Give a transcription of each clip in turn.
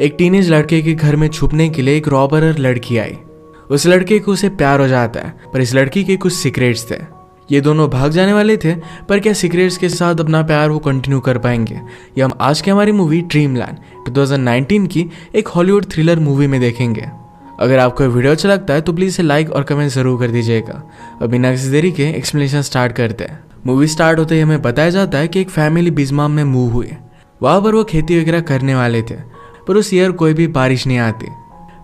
एक टीनेज लड़के के घर में छुपने के लिए एक रॉबर और लड़की आई। उस लड़के को उसे प्यार हो जाता है, पर इस लड़की के कुछ सीक्रेट्स थे। ये दोनों भाग जाने वाले थे, पर क्या सीक्रेट्स के साथ अपना प्यार वो कंटिन्यू कर पाएंगे, ये हम आज की हमारी मूवी ड्रीमलैंड 2019 की एक हॉलीवुड थ्रिलर मूवी में देखेंगे। अगर आपको वीडियो अच्छा लगता है तो प्लीज़ इसे लाइक और कमेंट जरूर कर दीजिएगा। अब बिना किसी देरी के एक्सप्लेनेशन स्टार्ट करते हैं। मूवी स्टार्ट होते ही हमें बताया जाता है कि एक फैमिली बिजमाम में मूव हुई। वहाँ पर वो खेती वगैरह करने वाले थे, पर उस ईयर कोई भी बारिश नहीं आती।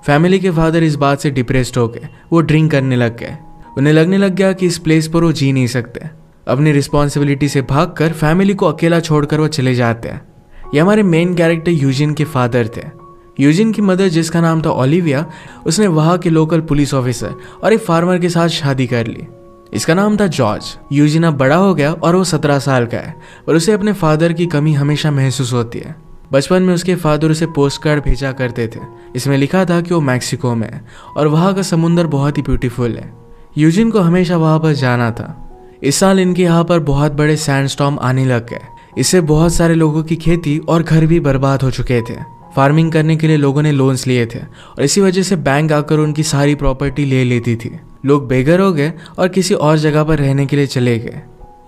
फैमिली के फादर इस बात से डिप्रेस्ड हो गए, वो ड्रिंक करने लग गए। उन्हें लगने लग गया कि इस प्लेस पर वो जी नहीं सकते। अपनी रिस्पॉन्सिबिलिटी से भागकर फैमिली को अकेला छोड़कर वो चले जाते हैं। ये हमारे मेन कैरेक्टर यूजिन के फादर थे। यूजिन की मदर, जिसका नाम था ओलिविया, उसने वहाँ के लोकल पुलिस ऑफिसर और एक फार्मर के साथ शादी कर ली। इसका नाम था जॉर्ज। यूजिन अब बड़ा हो गया और वो 17 साल का है, पर उसे अपने फादर की कमी हमेशा महसूस होती है। बचपन में उसके फादर उसे पोस्ट कार्ड भेजा करते थे। इसमें लिखा था कि वो मैक्सिको में है और वहाँ का समुंदर बहुत ही ब्यूटीफुल है। यूजिन को हमेशा वहाँ पर जाना था। इस साल इनके यहाँ पर बहुत बड़े सैंडस्टॉर्म आने लग गए। इससे बहुत सारे लोगों की खेती और घर भी बर्बाद हो चुके थे। फार्मिंग करने के लिए लोगों ने लोन्स लिए थे और इसी वजह से बैंक आकर उनकी सारी प्रॉपर्टी ले लेती थी। लोग बेघर हो गए और किसी और जगह पर रहने के लिए चले गए।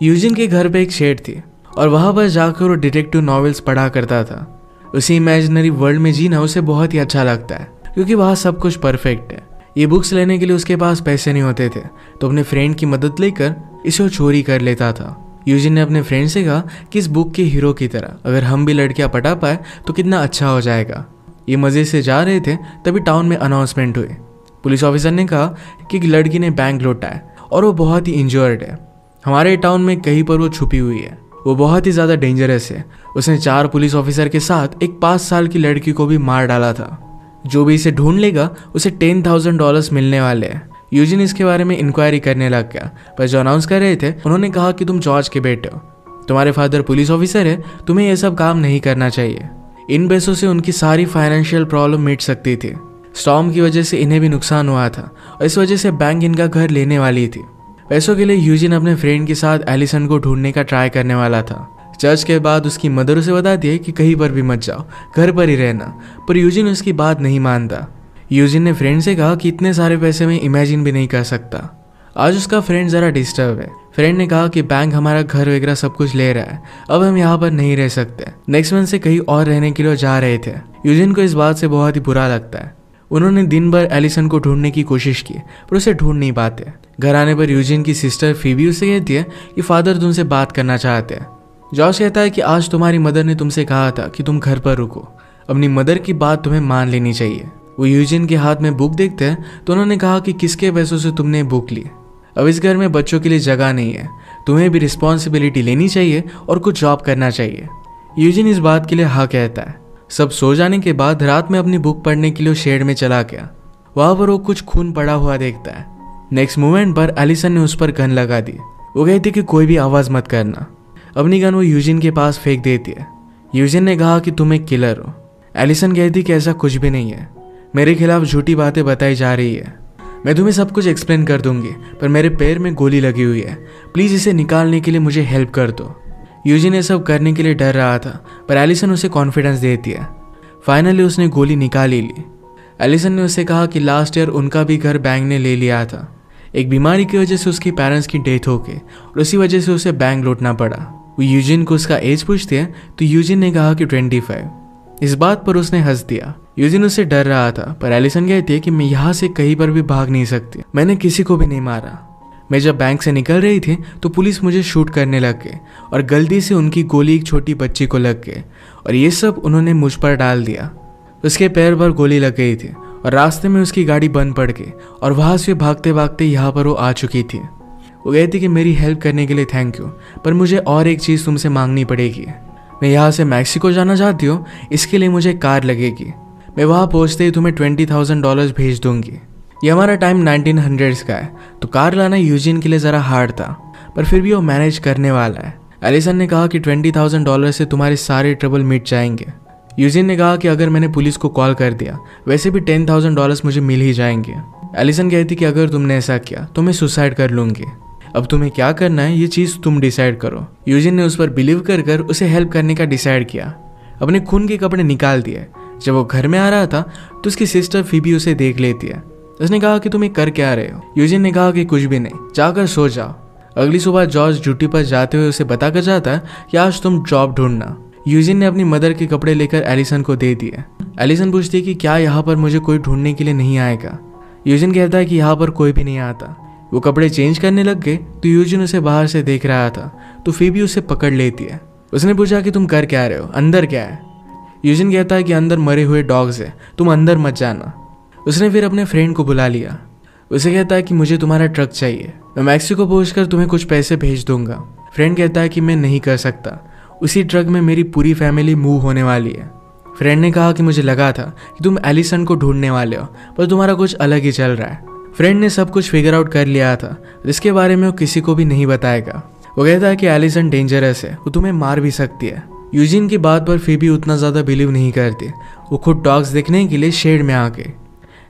यूजिन के घर पे एक शेड थी और वहाँ पर जाकर वो डिटेक्टिव नॉवेल्स पढ़ा करता था। उसी इमेजिनरी वर्ल्ड में जीना उसे बहुत ही अच्छा लगता है, क्योंकि वहाँ सब कुछ परफेक्ट है। ये बुक्स लेने के लिए उसके पास पैसे नहीं होते थे, तो अपने फ्रेंड की मदद लेकर इसे वो चोरी कर लेता था। यूजिन ने अपने फ्रेंड से कहा कि इस बुक के हीरो की तरह अगर हम भी लड़कियां पटा पाए तो कितना अच्छा हो जाएगा। ये मजे से जा रहे थे, तभी टाउन में अनाउंसमेंट हुई। पुलिस ऑफिसर ने कहा कि एक लड़की ने बैंक लूटा है और वो बहुत ही इंजर्ड है। हमारे टाउन में कहीं पर वो छुपी हुई है। वो बहुत ही ज़्यादा डेंजरस है। उसने 4 पुलिस ऑफिसर के साथ एक 5 साल की लड़की को भी मार डाला था। जो भी इसे ढूंढ लेगा उसे $10,000 मिलने वाले हैं। यूजिन इसके बारे में इंक्वायरी करने लग गया, पर जो अनाउंस कर रहे थे उन्होंने कहा कि तुम जॉर्ज के बेटे हो, तुम्हारे फादर पुलिस ऑफिसर है, तुम्हें यह सब काम नहीं करना चाहिए। इन पैसों से उनकी सारी फाइनेंशियल प्रॉब्लम मिट सकती थी। स्टॉर्म की वजह से इन्हें भी नुकसान हुआ था और इस वजह से बैंक इनका घर लेने वाली थी। पैसों के लिए यूजिन अपने फ्रेंड के साथ एलिसन को ढूंढने का ट्राई करने वाला था। चर्च के बाद उसकी मदर उसे बताती है कि कहीं पर भी मत जाओ, घर पर ही रहना, पर यूजिन उसकी बात नहीं मानता। यूजिन ने फ्रेंड से कहा कि इतने सारे पैसे मैं इमेजिन भी नहीं कर सकता। आज उसका फ्रेंड ज़रा डिस्टर्ब है। फ्रेंड ने कहा कि बैंक हमारा घर वगैरह सब कुछ ले रहा है, अब हम यहाँ पर नहीं रह सकते। नेक्स्ट मंथ से कहीं और रहने के लिए जा रहे थे। यूजिन को इस बात से बहुत ही बुरा लगता है। उन्होंने दिन भर एलिसन को ढूंढने की कोशिश की, पर उसे ढूंढ नहीं पाते। घर आने पर यूजिन की सिस्टर फीबी उसे कहती है कि फादर तुमसे बात करना चाहते हैं। जॉर्ज कहता है कि आज तुम्हारी मदर ने तुमसे कहा था कि तुम घर पर रुको, अपनी मदर की बात तुम्हें मान लेनी चाहिए। वो यूजिन के हाथ में बुक देखते हैं तो उन्होंने कहा कि किसके पैसों से तुमने बुक ली। अब इस घर में बच्चों के लिए जगह नहीं है, तुम्हें भी रिस्पॉन्सिबिलिटी लेनी चाहिए और कुछ जॉब करना चाहिए। यूजिन इस बात के लिए हाँ कहता है। सब सो जाने के बाद रात में अपनी बुक पढ़ने के लिए शेड में चला गया। वहाँ पर वो कुछ खून पड़ा हुआ देखता है। नेक्स्ट मोमेंट पर एलिसन ने उस पर गन लगा दी। वो कहती कि कोई भी आवाज़ मत करना। अपनी गन वो यूजिन के पास फेंक देती है। यूजिन ने कहा कि तुम एक किलर हो। एलिसन कहती कि ऐसा कुछ भी नहीं है, मेरे खिलाफ झूठी बातें बताई जा रही है। मैं तुम्हें सब कुछ एक्सप्लेन कर दूंगी, पर मेरे पैर में गोली लगी हुई है, प्लीज़ इसे निकालने के लिए मुझे हेल्प कर दो। यूजिन ये सब करने के लिए डर रहा था, पर एलिसन उसे कॉन्फिडेंस देती है। फाइनली उसने गोली निकाल ही ली। एलिसन ने उससे कहा कि लास्ट ईयर उनका भी घर बैंक ने ले लिया था। एक बीमारी की वजह से उसकी पेरेंट्स की डेथ हो गई और उसी वजह से उसे बैंक लौटना पड़ा। वो यूजिन को उसका एज पूछती है तो यूजिन ने कहा कि 25। इस बात पर उसने हंस दिया। यूजिन उससे डर रहा था, पर एलिसन कहती है कि मैं यहाँ से कहीं पर भी भाग नहीं सकती, मैंने किसी को भी नहीं मारा। मैं जब बैंक से निकल रही थी तो पुलिस मुझे शूट करने लग गए और गलती से उनकी गोली एक छोटी बच्ची को लग गई और ये सब उन्होंने मुझ पर डाल दिया। उसके पैर पर गोली लग गई थी और रास्ते में उसकी गाड़ी बंद पड़ गई और वहाँ से भागते भागते यहाँ पर वो आ चुकी थी। वो कहती कि मेरी हेल्प करने के लिए थैंक यू, पर मुझे और एक चीज़ तुमसे मांगनी पड़ेगी। मैं यहाँ से मैक्सिको जाना चाहती हूँ, इसके लिए मुझे कार लगेगी। मैं वहाँ पहुँचते ही तुम्हें $20,000 भेज दूंगी। ये हमारा टाइम 1900s का है, तो कार लाना यूजिन के लिए ज़रा हार्ड था, पर फिर भी वो मैनेज करने वाला है। एलिसन ने कहा कि $20,000 से तुम्हारे सारे ट्रबल मिट जाएंगे। यूजिन ने कहा कि अगर मैंने पुलिस को कॉल कर दिया वैसे भी $10,000 मुझे मिल ही जाएंगे। एलिसन कहती कि अगर तुमने ऐसा किया तो मैं सुसाइड कर लूँगी। अब तुम्हें क्या करना है ये चीज़ तुम डिसाइड करो। यूजिन ने उस पर बिलीव कर उसे हेल्प करने का डिसाइड किया। अपने खून के कपड़े निकाल दिए, जब वो घर में आ रहा था तो उसकी सिस्टर फीबी उसे देख लेती है। उसने कहा कि तुम ये कर क्या रहे हो? यूजिन ने कहा कि कुछ भी नहीं, जाकर सो जाओ। अगली सुबह जॉर्ज ड्यूटी पर जाते हुए उसे बताकर जाता है कि आज तुम जॉब ढूंढना। यूजिन ने अपनी मदर के कपड़े लेकर एलिसन को दे दिए। एलिसन पूछती है कि क्या यहाँ पर मुझे कोई ढूंढने के लिए नहीं आएगा? यूजिन कहता है कि यहाँ पर कोई भी नहीं आता। वो कपड़े चेंज करने लग गए तो यूजिन उसे बाहर से देख रहा था तो फीबी उसे पकड़ लेती है। उसने पूछा कि तुम कर क्या रहे हो, अंदर क्या है? यूजिन कहता है कि अंदर मरे हुए डॉग्स है, तुम अंदर मत जाना। उसने फिर अपने फ्रेंड को बुला लिया। उसे कहता है कि मुझे तुम्हारा ट्रक चाहिए, मैं मैक्सिको पहुंचकर तुम्हें कुछ पैसे भेज दूंगा। फ्रेंड कहता है कि मैं नहीं कर सकता, उसी ट्रक में मेरी पूरी फैमिली मूव होने वाली है। फ्रेंड ने कहा कि मुझे लगा था कि तुम एलिसन को ढूंढने वाले हो, पर तुम्हारा कुछ अलग ही चल रहा है। फ्रेंड ने सब कुछ फिगर आउट कर लिया था, जिसके बारे में वो किसी को भी नहीं बताएगा। वो कहता है कि एलिसन डेंजरस है, वो तुम्हें मार भी सकती है। यूजिन की बात पर फीबी उतना ज़्यादा बिलीव नहीं करती। वो खुद डॉग्स देखने के लिए शेड में आ गई।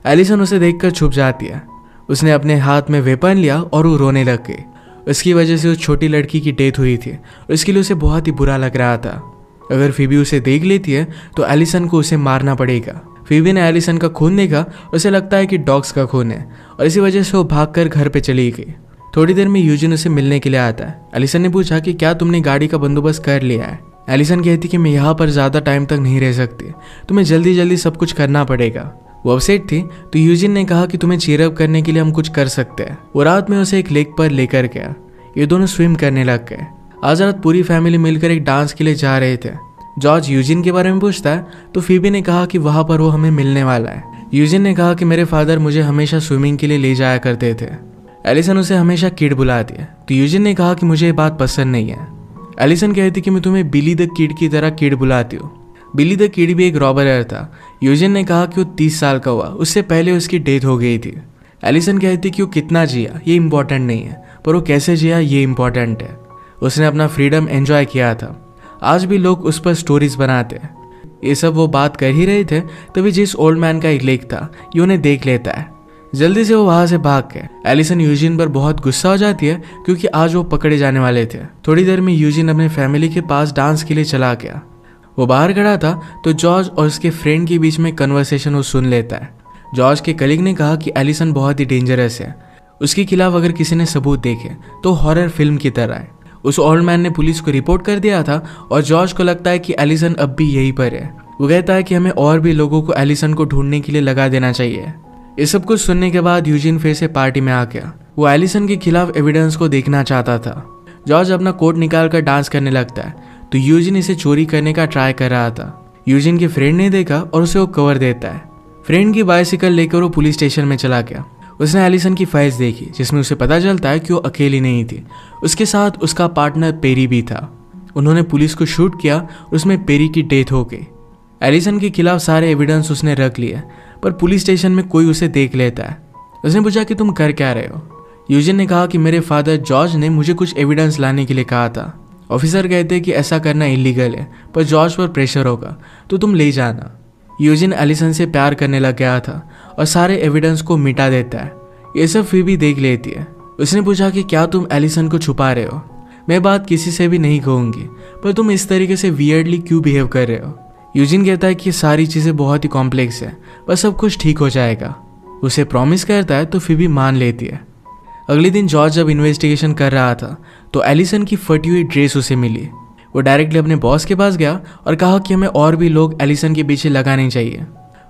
एलिसन उसे देखकर छुप जाती है। उसने अपने हाथ में वेपन लिया और वो रोने लग गई। उसकी वजह से उस छोटी लड़की की डेथ हुई थी और इसके लिए उसे बहुत ही बुरा लग रहा था। अगर फीबी उसे देख लेती है तो एलिसन को उसे मारना पड़ेगा। फीबी ने एलिसन का खून देखा, उसे लगता है कि डॉग्स का खून है और इसी वजह से वो भागकर घर पे चली गई। थोड़ी देर में यूजिन उसे मिलने के लिए आता है। एलिसन ने पूछा कि क्या तुमने गाड़ी का बंदोबस्त कर लिया है? एलिसन कहती कि मैं यहाँ पर ज़्यादा टाइम तक नहीं रह सकती, तुम्हें जल्दी जल्दी सब कुछ करना पड़ेगा। वो अपसेट थी तो यूजिन ने कहा कि तुम्हें चीयरअप करने के लिए हम कुछ कर सकते हैं। वो रात में उसे एक लेक पर लेकर गया। ये दोनों स्विम करने लग गए। आज रात पूरी फैमिली मिलकर एक डांस के लिए जा रहे थे। जॉर्ज यूजिन के बारे में पूछता है तो फीबी ने कहा कि वहाँ पर वो हमें मिलने वाला है। यूजिन ने कहा कि मेरे फादर मुझे हमेशा स्विमिंग के लिए ले जाया करते थे। एलिसन उसे हमेशा किड बुलाती है तो यूजिन ने कहा कि मुझे ये बात पसंद नहीं है। एलिसन कहती कि मैं तुम्हें बिली द किड की तरह किड बुलाती हूँ। बिली द किड भी एक रॉबर था। यूजिन ने कहा कि वो 30 साल का हुआ, उससे पहले उसकी डेथ हो गई थी। एलिसन कहती कि वो कितना जिया ये इम्पोर्टेंट नहीं है, पर वो कैसे जिया ये इम्पोर्टेंट है। उसने अपना फ्रीडम एंजॉय किया था। आज भी लोग उस पर स्टोरीज बनाते हैं। ये सब वो बात कर ही रहे थे तभी जिस ओल्ड मैन का एक लेक था ये उन्हें देख लेता है। जल्दी से वो वहां से भाग गए। एलिसन यूजिन पर बहुत गुस्सा हो जाती है क्योंकि आज वो पकड़े जाने वाले थे। थोड़ी देर में यूजिन अपने फैमिली के पास डांस के लिए चला गया। वो बाहर खड़ा था तो जॉर्ज और उसके फ्रेंड के बीच में कन्वर्सेशन वो सुन लेता है। जॉर्ज के कलीग ने कहा कि एलिसन बहुत ही डेंजरस है, उसके खिलाफ अगर किसी ने सबूत देखे तो हॉरर फिल्म की तरह है। उस ओल्ड मैन ने पुलिस को रिपोर्ट कर दिया था और जॉर्ज को लगता है कि एलिसन अब भी यहीं पर है। वो कहता है कि हमें और भी लोगों को एलिसन को ढूंढने के लिए लगा देना चाहिए। ये सब कुछ सुनने के बाद यूजिन फिर से पार्टी में आ गया। वो एलिसन के खिलाफ एविडेंस को देखना चाहता था। जॉर्ज अपना कोट निकाल कर डांस करने लगता है तो यूजिन इसे चोरी करने का ट्राई कर रहा था। यूजिन के फ्रेंड ने देखा और उसे वो कवर देता है। फ्रेंड की बाइसिकल लेकर वो पुलिस स्टेशन में चला गया। उसने एलिसन की फाइल्स देखी जिसमें उसे पता चलता है कि वो अकेली नहीं थी, उसके साथ उसका पार्टनर पेरी भी था। उन्होंने पुलिस को शूट किया और उसमें पेरी की डेथ हो गई। एलिसन के खिलाफ सारे एविडेंस उसने रख लिए, पर पुलिस स्टेशन में कोई उसे देख लेता है। उसने पूछा कि तुम कर क्या रहे हो? यूजिन ने कहा कि मेरे फादर जॉर्ज ने मुझे कुछ एविडेंस लाने के लिए कहा था। ऑफिसर कहते हैं कि ऐसा करना इलीगल है, पर जॉर्ज पर प्रेशर होगा तो तुम ले जाना। यूजिन एलिसन से प्यार करने लग गया था और सारे एविडेंस को मिटा देता है। ये सब फीबी देख लेती है। उसने पूछा कि क्या तुम एलिसन को छुपा रहे हो? मैं बात किसी से भी नहीं कहूँगी, पर तुम इस तरीके से वियर्डली क्यों बिहेव कर रहे हो? यूजिन कहता है कि ये सारी चीज़ें बहुत ही कॉम्प्लेक्स है, पर सब कुछ ठीक हो जाएगा। उसे प्रॉमिस करता है तो फीबी मान लेती है। अगले दिन जॉर्ज जब इन्वेस्टिगेशन कर रहा था तो एलिसन की फटी हुई ड्रेस उसे मिली। वो डायरेक्टली अपने बॉस के पास गया और कहा कि हमें और भी लोग एलिसन के पीछे लगाने चाहिए।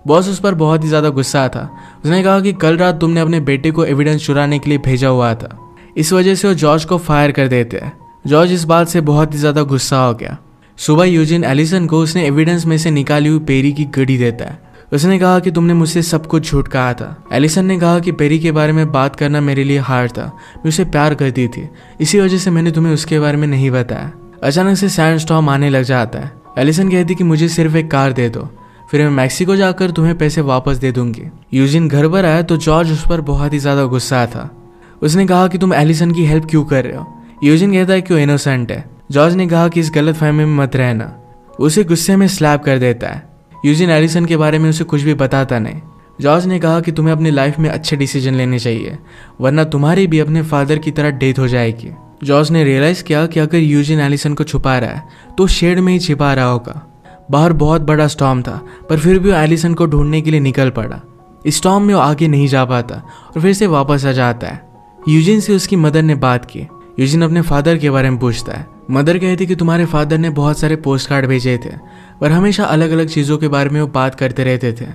बॉस उस पर बहुत ही ज़्यादा गुस्सा था। उसने कहा कि कल रात तुमने अपने बेटे को एविडेंस चुराने के लिए भेजा हुआ था, इस वजह से वो जॉर्ज को फायर कर देते हैं। जॉर्ज इस बात से बहुत ही ज़्यादा गुस्सा हो गया। सुबह यूजिन एलिसन को उसने एविडेंस में से निकाली हुई पेरी की घड़ी देता है। उसने कहा कि तुमने मुझसे सब कुछ झूठ कहा था। एलिसन ने कहा कि पेरी के बारे में बात करना मेरे लिए हार्ड था, मैं उसे प्यार करती थी, इसी वजह से मैंने तुम्हें उसके बारे में नहीं बताया। अचानक से सैंडस्टॉर्म आने लग जाता है। एलिसन कहती कि मुझे सिर्फ एक कार दे दो, फिर मैं मैक्सिको जाकर तुम्हें पैसे वापस दे दूंगी। यूजिन घर पर आया तो जॉर्ज उस पर बहुत ही ज़्यादा गुस्सा था। उसने कहा कि तुम एलिसन की हेल्प क्यों कर रहे हो? यूजिन कहता है कि वो इनोसेंट है। जॉर्ज ने कहा कि इस गलत फहमी में मत रहना। उसे गुस्से में स्लैप कर देता है। यूजिन एलिसन के बारे में उसे कुछ भी बताता नहीं। जॉर्ज ने कहा कि तुम्हें अपनी लाइफ में अच्छे डिसीजन लेने चाहिए, वरना तुम्हारी भी अपने फादर की तरह डेथ हो जाएगी। जॉर्ज ने रियलाइज़ किया कि अगर यूजिन एलिसन को छुपा रहा है तो शेड में ही छिपा रहा होगा। बाहर बहुत बड़ा स्टॉर्म था, पर फिर भी वो एलिसन को ढूंढने के लिए निकल पड़ा। इस स्टॉर्म में वो आगे नहीं जा पाता और फिर से वापस आ जाता है। यूजिन से उसकी मदर ने बात की। यूजिन अपने फादर के बारे में पूछता है। मदर कहती कि तुम्हारे फादर ने बहुत सारे पोस्ट कार्ड भेजे थे, पर हमेशा अलग अलग चीज़ों के बारे में वो बात करते रहते थे।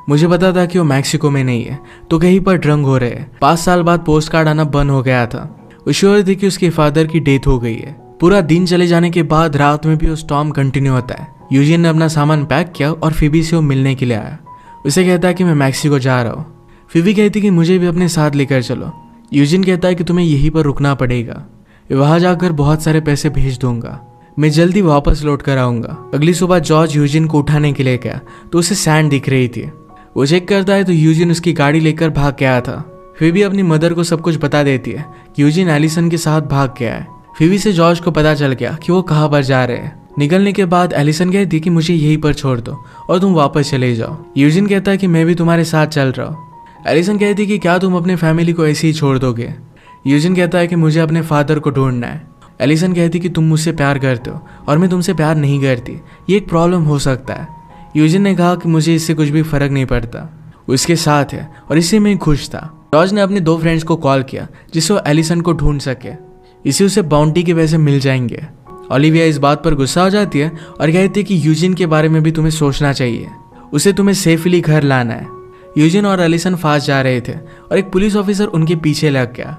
मुझे पता था कि वो मैक्सिको में नहीं है, तो कहीं पर ड्रंक हो रहे हैं। 5 साल बाद पोस्ट कार्ड आना बंद हो गया था। वो श्योर थी कि उसके फादर की डेथ हो गई है। पूरा दिन चले जाने के बाद रात में भी वो स्टॉर्म कंटिन्यू होता है। यूजिन ने अपना सामान पैक किया और फिबी से वो मिलने के लिए आया। उसे कहता है कि मैं मैक्सिको जा रहा हूँ। फिबी कहती कि मुझे भी अपने साथ लेकर चलो। यूजिन कहता है कि तुम्हें यहीं पर रुकना पड़ेगा, वहां जाकर बहुत सारे पैसे भेज दूंगा, मैं जल्दी वापस लौट कर आऊंगा। अगली सुबह जॉर्ज यूजिन को उठाने के लिए गया तो उसे सैंड दिख रही थी। वो चेक करता है तो यूजिन उसकी गाड़ी लेकर भाग गया था। फिबी अपनी मदर को सब कुछ बता देती है कि यूजिन एलिसन के साथ भाग गया है। फिबी से जॉर्ज को पता चल गया कि वो कहाँ पर जा रहे हैं। निकलने के बाद एलिसन कहती कि मुझे यहीं पर छोड़ दो और तुम वापस चले जाओ। यूजिन कहता है कि मैं भी तुम्हारे साथ चल रहा हूँ। एलिसन कहती कि क्या तुम अपने फैमिली को ऐसे ही छोड़ दोगे। यूजिन कहता है कि मुझे अपने फादर को ढूंढना है। एलिसन कहती कि तुम मुझसे प्यार करते हो और मैं तुमसे प्यार नहीं करती, ये एक प्रॉब्लम हो सकता है। यूजिन ने कहा कि मुझे इससे कुछ भी फर्क नहीं पड़ता, वो इसके साथ है और इससे मैं खुश था। जॉर्ज ने अपने 2 फ्रेंड्स को कॉल किया जिससे वो एलिसन को ढूंढ सके, इसे उसे बाउंटी के पैसे मिल जाएंगे। ओलिविया इस बात पर गुस्सा हो जाती है और कहती है कि यूजिन के बारे में भी तुम्हें सोचना चाहिए, उसे तुम्हें सेफली घर लाना है। यूजिन और एलिसन फास्ट जा रहे थे और एक पुलिस ऑफिसर उनके पीछे लग गया।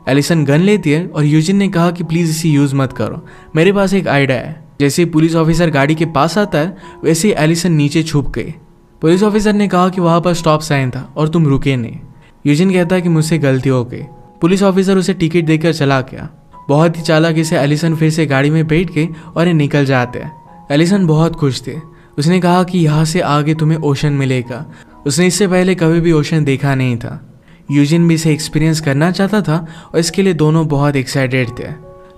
एलिसन गन लेती है और यूजिन ने कहा कि प्लीज इसे यूज मत करो, मेरे पास एक आइडिया है। जैसे ही पुलिस ऑफिसर गाड़ी के पास आता है वैसे ही एलिसन नीचे छुप गई। पुलिस ऑफिसर ने कहा कि वहां पर स्टॉप साइन था और तुम रुके नहीं। यूजिन कहता है कि मुझसे गलती हो गई। पुलिस ऑफिसर उसे टिकट देकर चला गया। बहुत ही चालाकी से एलिसन फिर से गाड़ी में बैठ गई और ये निकल जाते हैं। एलिसन बहुत खुश थे। उसने कहा कि यहाँ से आगे तुम्हें ओशन मिलेगा। उसने इससे पहले कभी भी ओशन देखा नहीं था। यूजिन भी इसे एक्सपीरियंस करना चाहता था और इसके लिए दोनों बहुत एक्साइटेड थे।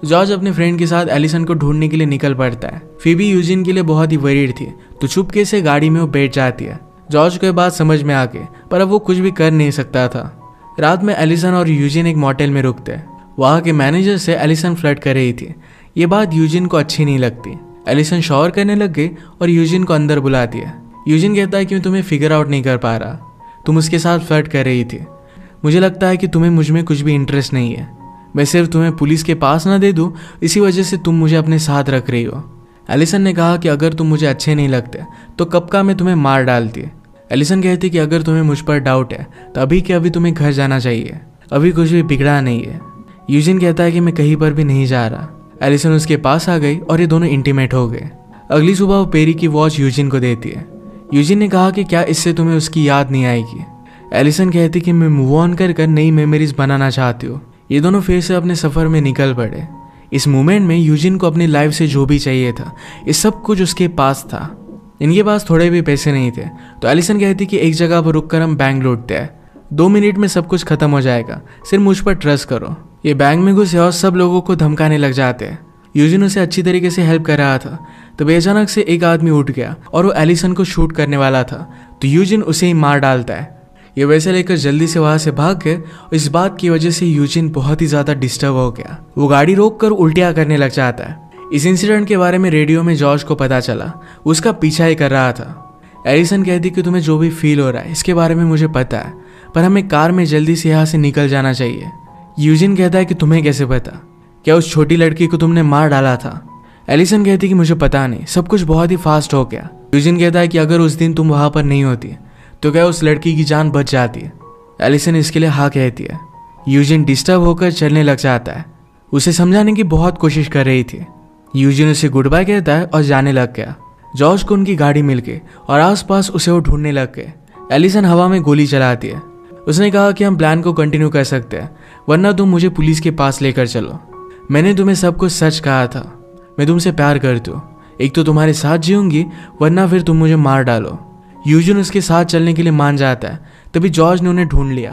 जॉर्ज अपने फ्रेंड के साथ एलिसन को ढूंढने के लिए निकल पड़ता है। फिबी यूजिन के लिए बहुत ही वरीड थी तो चुपके से गाड़ी में वो बैठ जाती है। जॉर्ज को ये बात समझ में आ गई, पर अब वो कुछ भी कर नहीं सकता था। रात में एलिसन और यूजिन एक मोटेल में रुकते हैं। वहाँ के मैनेजर से एलिसन फ्लर्ट कर रही थी। ये बात यूजिन को अच्छी नहीं लगती। एलिसन शॉवर करने लग गई और यूजिन को अंदर बुलाती है। यूजिन कहता है कि मैं तुम्हें फिगर आउट नहीं कर पा रहा, तुम उसके साथ फ्लर्ट कर रही थी। मुझे लगता है कि तुम्हें मुझ में कुछ भी इंटरेस्ट नहीं है। मैं सिर्फ तुम्हें पुलिस के पास ना दे दूं, इसी वजह से तुम मुझे अपने साथ रख रही हो। एलिसन ने कहा कि अगर तुम मुझे अच्छे नहीं लगते तो कब का मैं तुम्हें मार डालती। एलिसन कहती कि अगर तुम्हें मुझ पर डाउट है तो अभी के अभी तुम्हें घर जाना चाहिए, अभी कुछ भी बिगड़ा नहीं है। यूजिन कहता है कि मैं कहीं पर भी नहीं जा रहा। एलिसन उसके पास आ गई और ये दोनों इंटीमेट हो गए। अगली सुबह वो पेरी की वॉच यूजिन को देती है। यूजिन ने कहा कि क्या इससे तुम्हें उसकी याद नहीं आएगी। एलिसन कहती कि मैं मूव ऑन कर नई मेमोरीज बनाना चाहती हूँ। ये दोनों फिर से अपने सफर में निकल पड़े। इस मोमेंट में यूजिन को अपनी लाइफ से जो भी चाहिए था ये सब कुछ उसके पास था। इनके पास थोड़े भी पैसे नहीं थे तो एलिसन कहती कि एक जगह पर रुककर हम बैंक लूटते हैं, 2 मिनट में सब कुछ खत्म हो जाएगा, सिर्फ मुझ पर ट्रस्ट करो। ये बैंक में घुसे और सब लोगों को धमकाने लग जाते हैं। यूजिन उसे अच्छी तरीके से हेल्प कर रहा था तभी अचानक से एक आदमी उठ गया और वो एलिसन को शूट करने वाला था तो यूजिन उसे ही मार डालता है। ये वैसे लेकर जल्दी से वहां से भाग गए और इस बात की वजह से यूजिन बहुत ही ज्यादा डिस्टर्ब हो गया। वो गाड़ी रोक कर उल्टियां करने लग जाता है। इस इंसिडेंट के बारे में रेडियो में जॉर्ज को पता चला, उसका पीछा ही कर रहा था। एलिसन कहती कि तुम्हें जो भी फील हो रहा है इसके बारे में मुझे पता है, पर हमें कार में जल्दी से यहाँ से निकल जाना चाहिए। यूजिन कहता है कि तुम्हें कैसे पता, क्या उस छोटी लड़की को तुमने मार डाला था। एलिसन कहती कि मुझे पता नहीं, सब कुछ बहुत ही फास्ट हो गया। यूजिन कहता है कि अगर उस दिन तुम वहां पर नहीं होती तो क्या उस लड़की की जान बच जाती है। एलिसन इसके लिए हाँ कहती है। यूजिन डिस्टर्ब होकर चलने लग जाता है। उसे समझाने की बहुत कोशिश कर रही थी। यूजिन उसे गुड बाय कहता है और जाने लग गया। जॉर्ज को उनकी गाड़ी मिल गई और आसपास उसे वो ढूंढने लग गए। एलिसन हवा में गोली चलाती है। उसने कहा कि हम प्लान को कंटिन्यू कर सकते हैं, वरना तुम मुझे पुलिस के पास लेकर चलो। मैंने तुम्हें सब कुछ सच कहा था, मैं तुमसे प्यार करती हूँ। एक तो तुम्हारे साथ जीऊंगी, वरना फिर तुम मुझे मार डालो। यूजिन उसके साथ चलने के लिए मान जाता है। तभी जॉर्ज ने उन्हें ढूंढ लिया।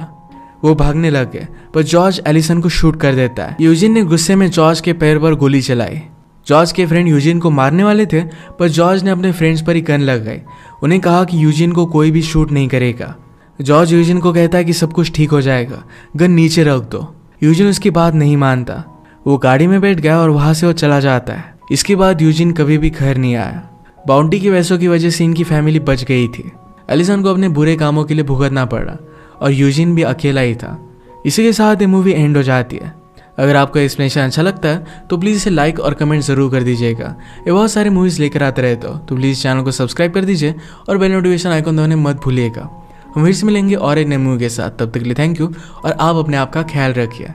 वो भागने लग गए पर जॉर्ज एलिसन को शूट कर देता है। यूजिन ने गुस्से में जॉर्ज के पैर पर गोली चलाई। जॉर्ज के फ्रेंड यूजिन को मारने वाले थे पर जॉर्ज ने अपने फ्रेंड्स पर ही गन लगाई। उन्हें कहा कि यूजिन को कोई भी शूट नहीं करेगा। जॉर्ज यूजिन को कहता है कि सब कुछ ठीक हो जाएगा, गन नीचे रख दो। यूजिन उसकी बात नहीं मानता। वो गाड़ी में बैठ गया और वहां से वो चला जाता है। इसके बाद यूजिन कभी भी घर नहीं आया। बाउंटी के पैसों की वजह से इनकी फैमिली बच गई थी। एलिसन को अपने बुरे कामों के लिए भुगतना पड़ा और यूजिन भी अकेला ही था। इसी के साथ ये मूवी एंड हो जाती है। अगर आपको एक्सप्लेनेशन अच्छा लगता है तो प्लीज़ इसे लाइक और कमेंट ज़रूर कर दीजिएगा। ये बहुत सारे मूवीज़ लेकर आते रहते हो, तो प्लीज़ चैनल को सब्सक्राइब कर दीजिए और बेल नोटिफिकेशन आइकन दबाने मत भूलिएगा। हम फिर से मिलेंगे और एक नए मूवी के साथ। तब तक के लिए थैंक यू और आप अपने आप का ख्याल रखिए।